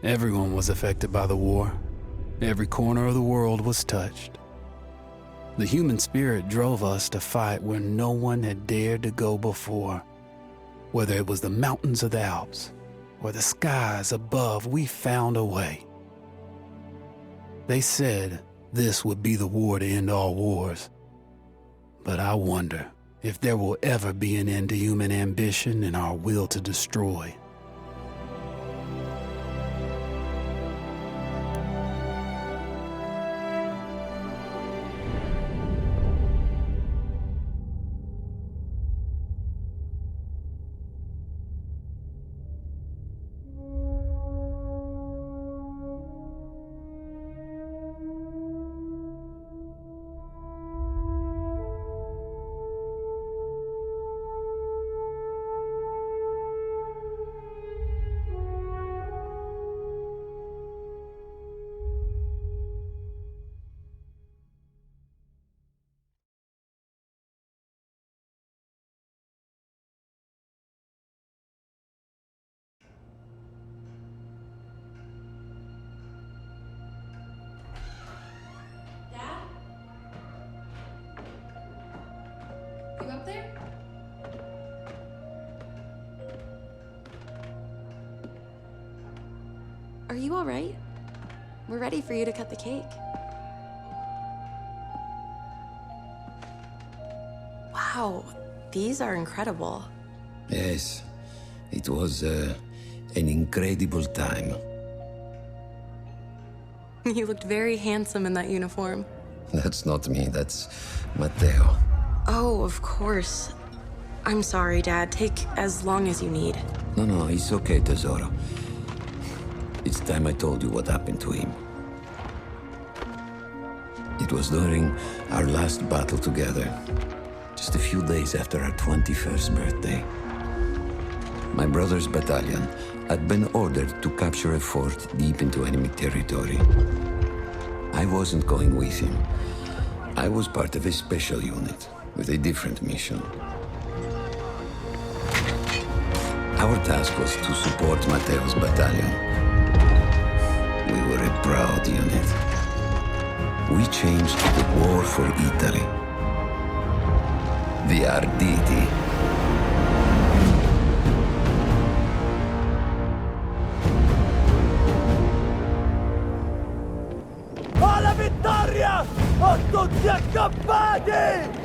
Everyone was affected by the war. Every corner of the world was touched. The human spirit drove us to fight where no one had dared to go before. Whether it was the mountains of the Alps or the skies above, we found a way. They said this would be the war to end all wars. But I wonder if there will ever be an end to human ambition and our will to destroy. You up there? Are you all right? We're ready for you to cut the cake. Wow, these are incredible. Yes, it was an incredible time. You looked very handsome in that uniform. That's not me, that's Matteo. Oh, of course. I'm sorry, Dad. Take as long as you need. No, it's okay, Tesoro. It's time I told you what happened to him. It was during our last battle together, just a few days after our 21st birthday. My brother's battalion had been ordered to capture a fort deep into enemy territory. I wasn't going with him. I was part of a special unit with a different mission. Our task was to support Matteo's battalion. We were a proud unit. We changed the war for Italy. The Arditi. Alla Vittoria! O tutti accampati!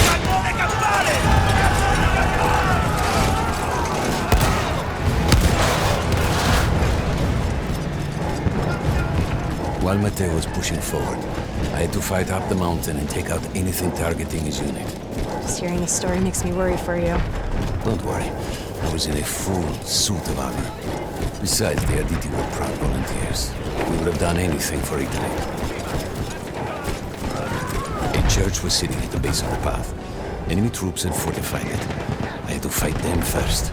Cannone campane! While Matteo was pushing forward, I had to fight up the mountain and take out anything targeting his unit. Just hearing the story makes me worry for you. Don't worry, I was in a full suit of armor. Besides, the Arditi were proud volunteers. We would have done anything for Italy. A church was sitting at the base of the path. Enemy troops had fortified it. I had to fight them first.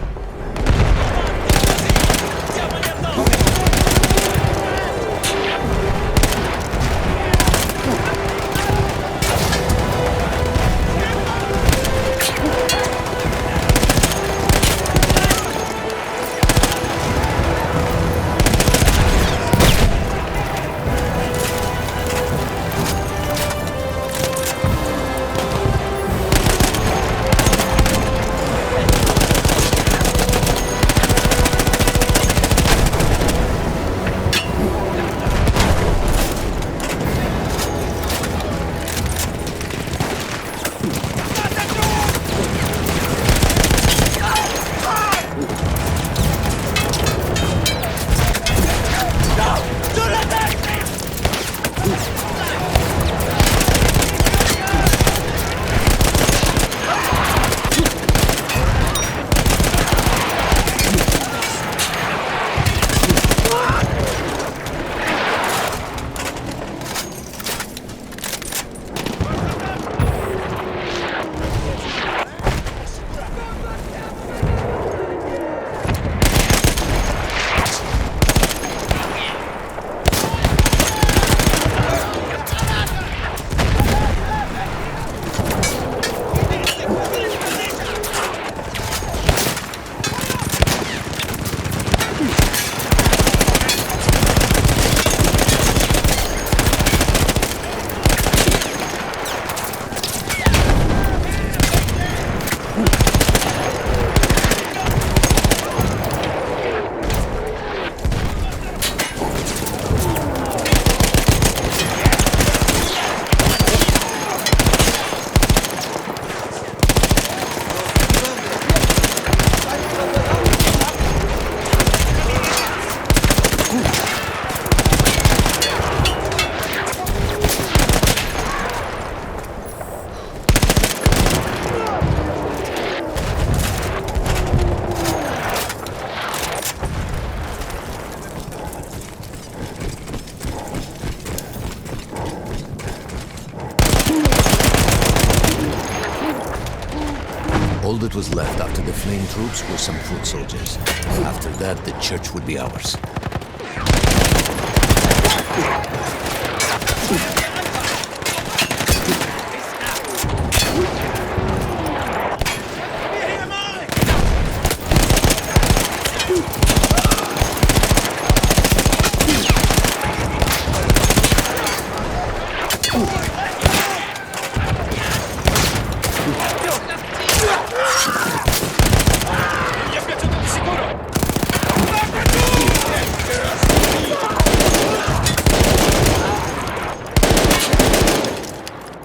that was left after the flame troops were some foot soldiers. After that, the church would be ours.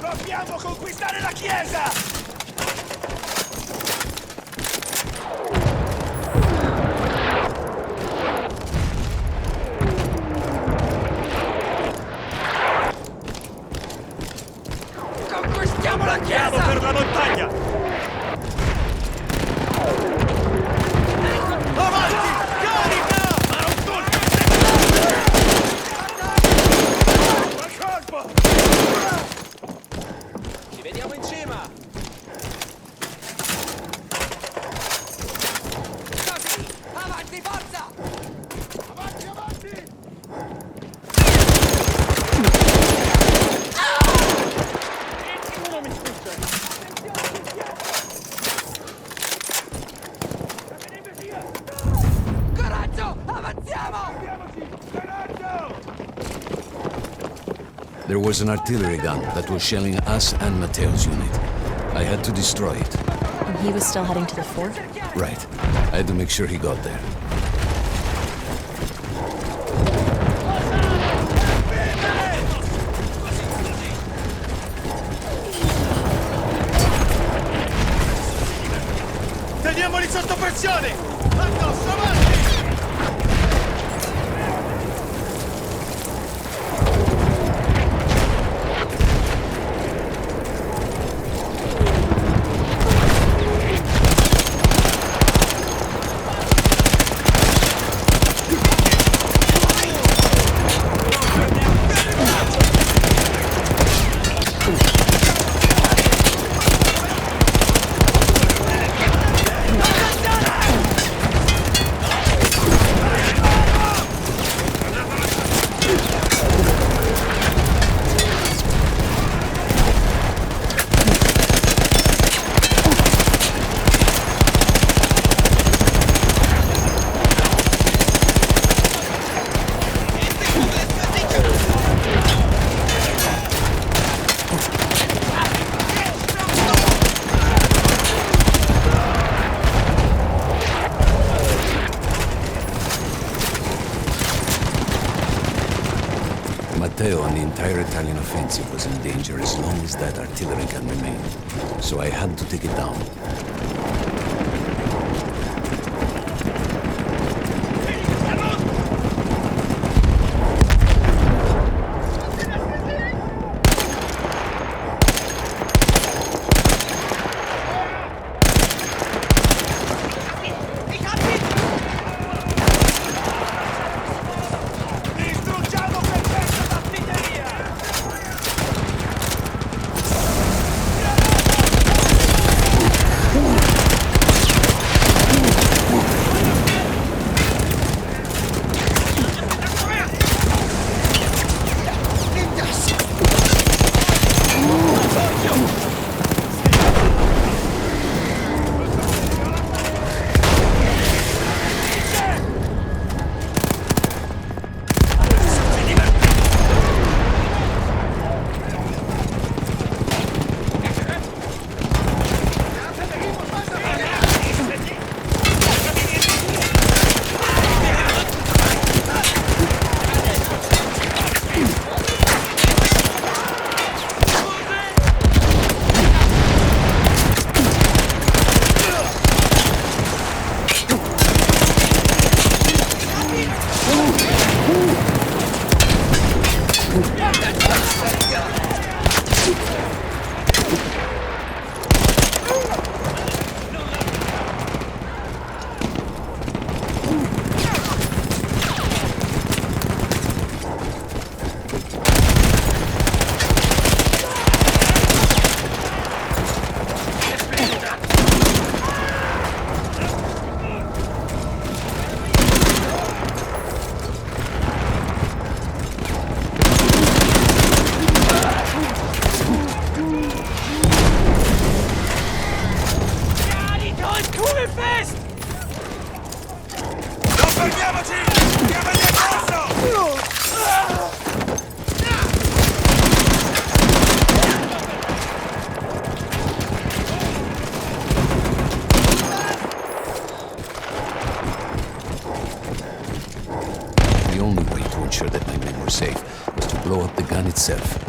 Dobbiamo conquistare la chiesa! Conquistiamo la chiesa! Andiamo per la montagna! Avanti! Carica! Ma non colpo! Colpo! Ci vediamo in cima! Così! Avanti, forza! Avanti, avanti! Uno mi sfugge! Coraggio! Avanziamo! Coraggio! There was an artillery gun that was shelling us and Matteo's unit. I had to destroy it. And he was still heading to the fort? Right. I had to make sure he got there. Teniamoli sotto pressione! Addosso, avanti! Matteo and the entire Italian offensive was in danger as long as that artillery gun remained. So I had to take it down. plan itself.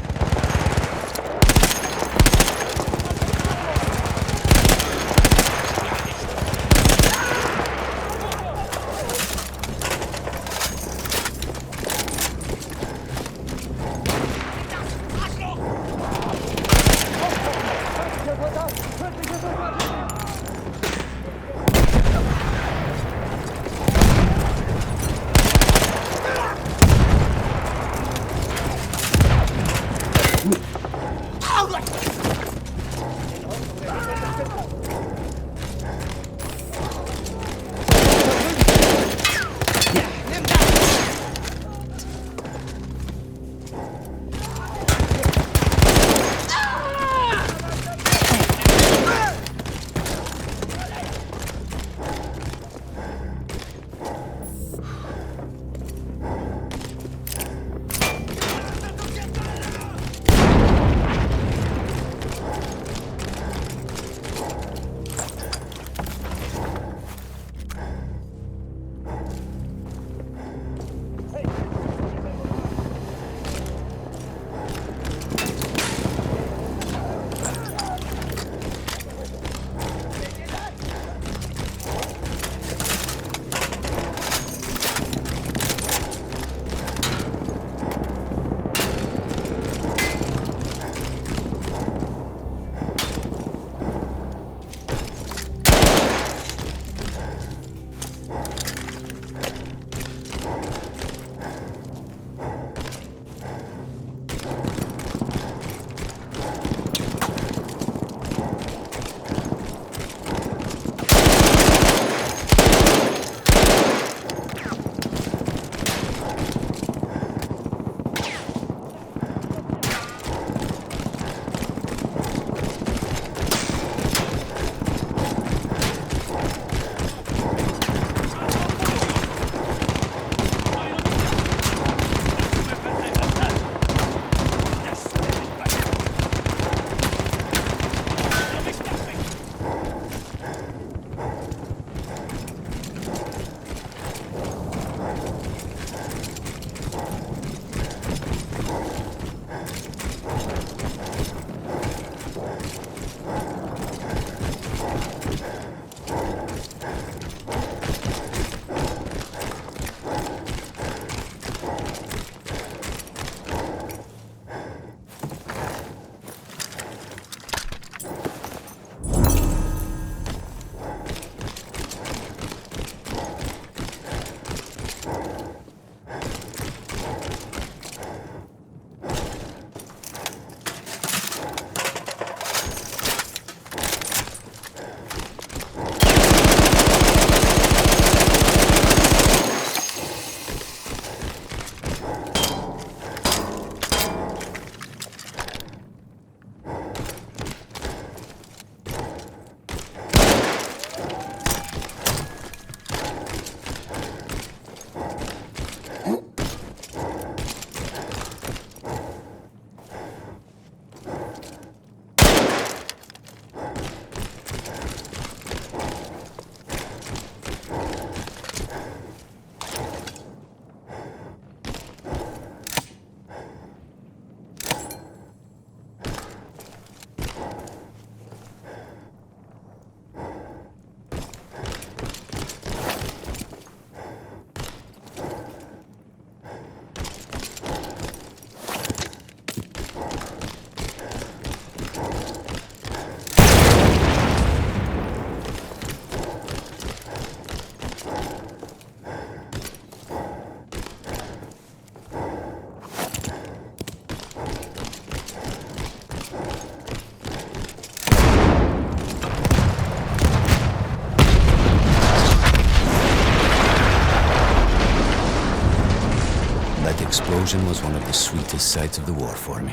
Explosion was one of the sweetest sights of the war for me.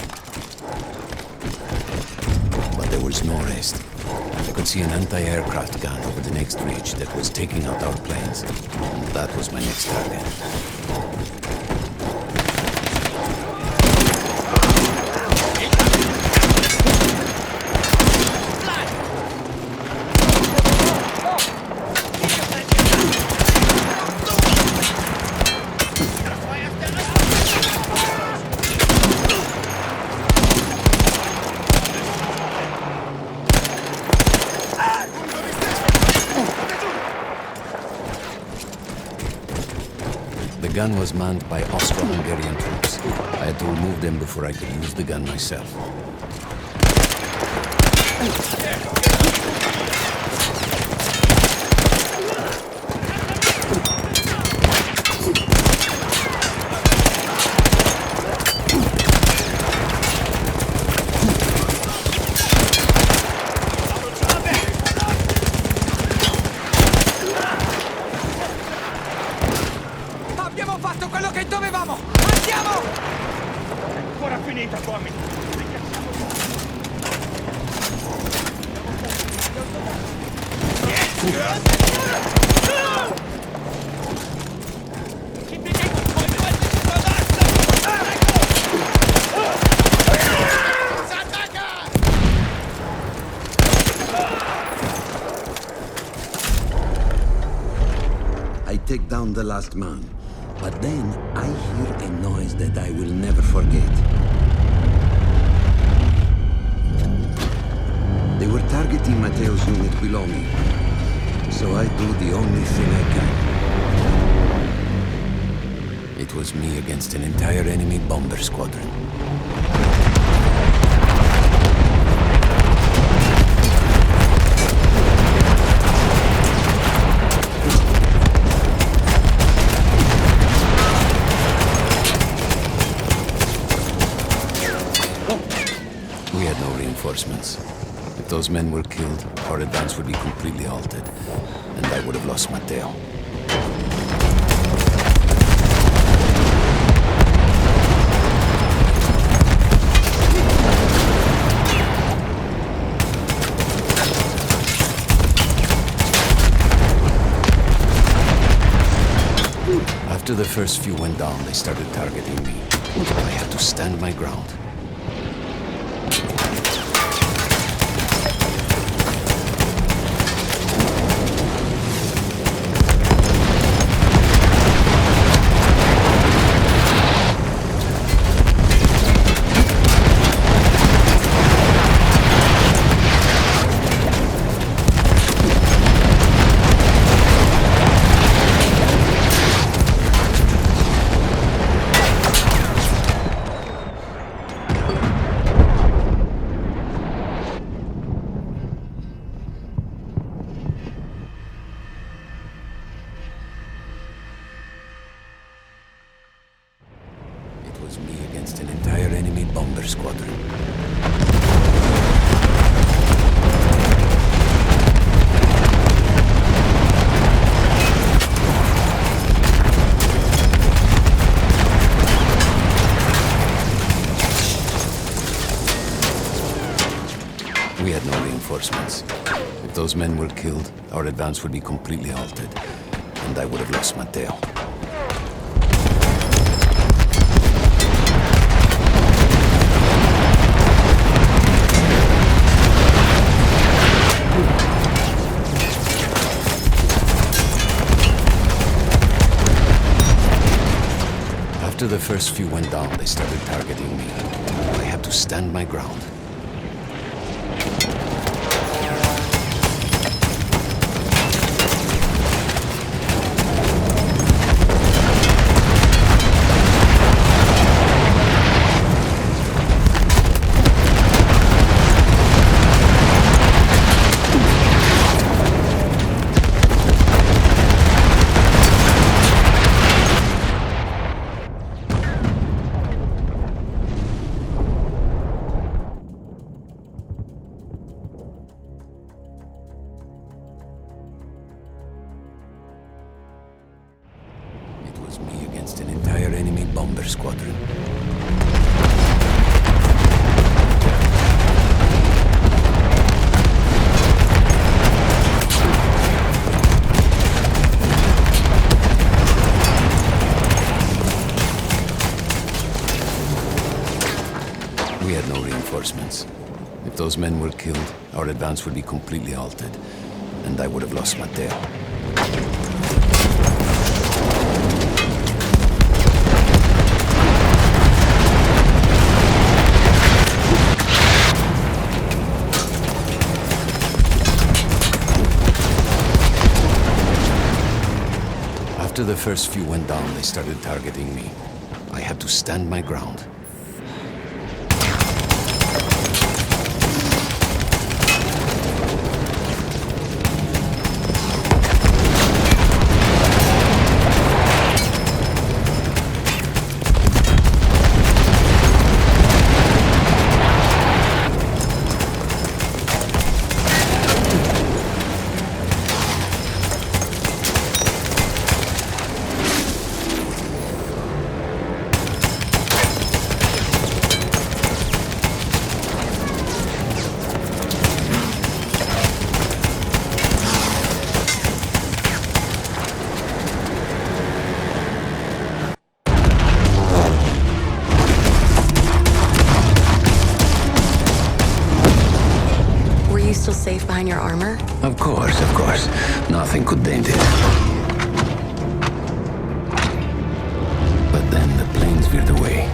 But there was no rest. I could see an anti-aircraft gun over the next ridge that was taking out our planes. And that was my next target. gun was manned by Austro-Hungarian troops. I had to remove them before I could use the gun myself. Abbiamo fatto quello che dovevamo! Andiamo! È ancora finita, Tommy! I take down the last man, but then I hear a noise that I will never forget. They were targeting Matteo's unit below me, so I do the only thing I can. It was me against an entire enemy bomber squadron. We had no reinforcements. If those men were killed, our advance would be completely halted, and I would have lost Matteo. After the first few went down, they started targeting me. I had to stand my ground. It was me against an entire enemy bomber squadron. We had no reinforcements. If those men were killed, our advance would be completely halted, and I would have lost Matteo. After the first few went down, they started targeting me. I had to stand my ground. It was me against an entire enemy bomber squadron. We had no reinforcements. If those men were killed, our advance would be completely halted, and I would have lost Matteo. After After the first few went down, they started targeting me. I had to stand my ground. Still safe behind your armor? Of course, of course. Nothing could dent it. But then the planes veered away.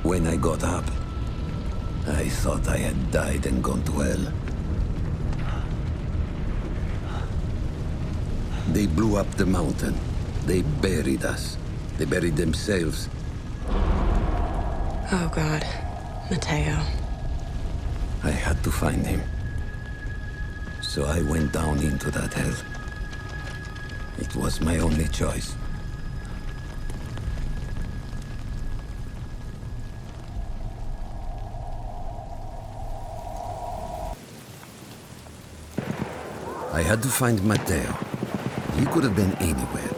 When I got up, I thought I had died and gone to hell. They blew up the mountain. They buried us. They buried themselves. Oh, God. Mateo. I had to find him. So I went down into that hell. It was my only choice. I had to find Mateo. He could have been anywhere.